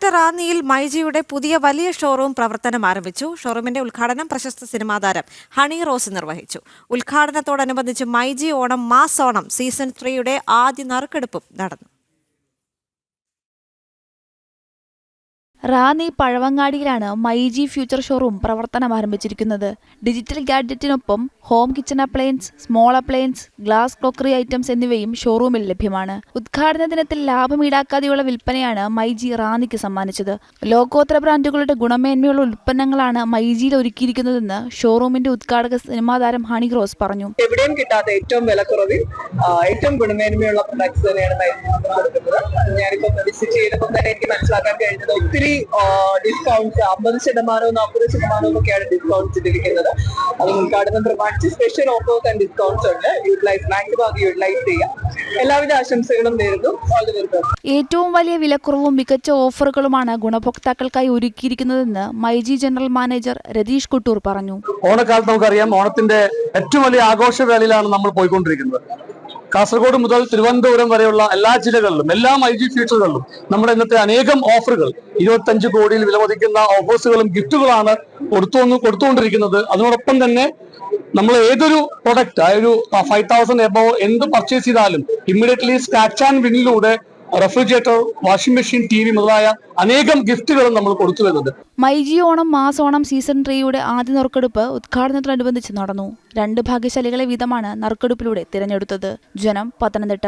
പത്തനംതിട്ട റാന്നിയിൽ മൈജിയുടെ പുതിയ വലിയ ഷോറൂം പ്രവർത്തനം ആരംഭിച്ചു. ഷോറൂമിന്റെ ഉദ്ഘാടനം പ്രശസ്ത സിനിമാ താരം ഹണി റോസ് നിർവഹിച്ചു. ഉദ്ഘാടനത്തോടനുബന്ധിച്ച് മൈജി ഓണം മാസ് ഓണം സീസൺ 3യുടെ ആദ്യ നറുക്കെടുപ്പും നടന്നു. റാന്നി പഴവങ്ങാടിയിലാണ് മൈജി ഫ്യൂച്ചർ ഷോറൂം പ്രവർത്തനം ആരംഭിച്ചിരിക്കുന്നത്. ഡിജിറ്റൽ ഗാഡ്ജറ്റിനൊപ്പം home kitchen appliance, small appliance, glass crockery items എന്നിവയും ഷോറൂമിൽ ലഭ്യമാണ്. ഉദ്ഘാടന ദിനത്തിൽ ലാഭം ഈടാക്കാതെയുള്ള വിൽപ്പനയാണ് മൈജി റാന്നിക്ക് സമ്മാനിച്ചത്. ലോകോത്തര ബ്രാൻഡുകളുടെ ഗുണമേന്മയുള്ള ഉൽപ്പന്നങ്ങളാണ് മൈജിയിൽ ഒരുക്കിയിരിക്കുന്നതെന്ന് ഷോറൂമിന്റെ ഉദ്ഘാടക സിനിമാ താരം ഹണി റോസ് പറഞ്ഞു. എവിടെയും കിട്ടാത്ത ഏറ്റവും വിലക്കുറവിൽ ഏറ്റവും ഗുണമേന്മയുള്ള പ്രൊഡക്ട്സ് തന്നെയാണ് മൈജി കൊടുക്കുന്നത്. ഞാനിപ്പോ വിസിറ്റ് ചെയ്തപ്പോൾ തന്നെ എനിക്ക് മനസ്സിലാക്കാൻ കഴിഞ്ഞത് ഒത്തിരി ഡിസ്കൗണ്ട്സ് 50%, 40% ഒക്കെയാണ് ഡിസ്കൗണ്ട്സ് ഇട്ടിരിക്കുന്നത്. അത് ഉദ്ഘാടനം പ്രമാണിച്ച് സ്പെഷ്യൽ ഓഫേഴ്സ് ആൻഡ് ഡിസ്കൗണ്ട്സ് ഉണ്ട്. മാക്സിമം അത് യൂട്ടിലൈസ് ചെയ്യാം. എല്ലാവിധ ആശംസകളും നേരുന്നു. ഏറ്റവും വലിയ വിലക്കുറവും മികച്ച ഓഫറുകളുമാണ് ഗുണഭോക്താക്കൾക്കായി ഒരുക്കിയിരിക്കുന്നതെന്ന് മൈജി ജനറൽ മാനേജർ രതീഷ് കുട്ടൂർ പറഞ്ഞു. ഓണക്കാലത്ത് നമുക്കറിയാം, ഓണത്തിന്റെ ഏറ്റവും വലിയ ആഘോഷവേളയിലാണ് നമ്മൾ പോയിക്കൊണ്ടിരിക്കുന്നത്. കാസർഗോഡ് മുതൽ തിരുവനന്തപുരം വരെയുള്ള എല്ലാ ജില്ലകളിലും എല്ലാ മൈജി ഫ്യൂച്ചറുകളിലും നമ്മുടെ ഇന്നത്തെ അനേകം ഓഫറുകൾ 25 കോടിയിൽ വിലമതിക്കുന്ന ഓഫേഴ്സുകളും ഗിഫ്റ്റുകളാണ് കൊടുത്തുകൊണ്ടിരിക്കുന്നത്. അതിനോടൊപ്പം തന്നെ നമ്മൾ ഏതൊരു പ്രൊഡക്റ്റ്, അതൊരു 5,000 എബോ എന്ത് പർച്ചേസ് ചെയ്താലും ഇമ്മീഡിയറ്റ്ലി സ്ക്രാച്ച് ആൻഡ് വിന്നിലൂടെ റെഫ്രിജറേറ്റർ, വാഷിംഗ് മെഷീൻ, TV മുതലായ അനേകം ഗിഫ്റ്റുകളും നമ്മൾ കൊടുത്തു വരുന്നത്. മൈജി ഓണം മാസ് ഓണം സീസൺ 3യുടെ ആദ്യ നറുക്കെടുപ്പ് ഉദ്ഘാടനത്തോടനുബന്ധിച്ച് നടന്നു. 2 ഭാഗ്യശാലികളെ വീതമാണ് നറുക്കെടുപ്പിലൂടെ തിരഞ്ഞെടുത്തത്. ജനം, പത്തനംതിട്ട.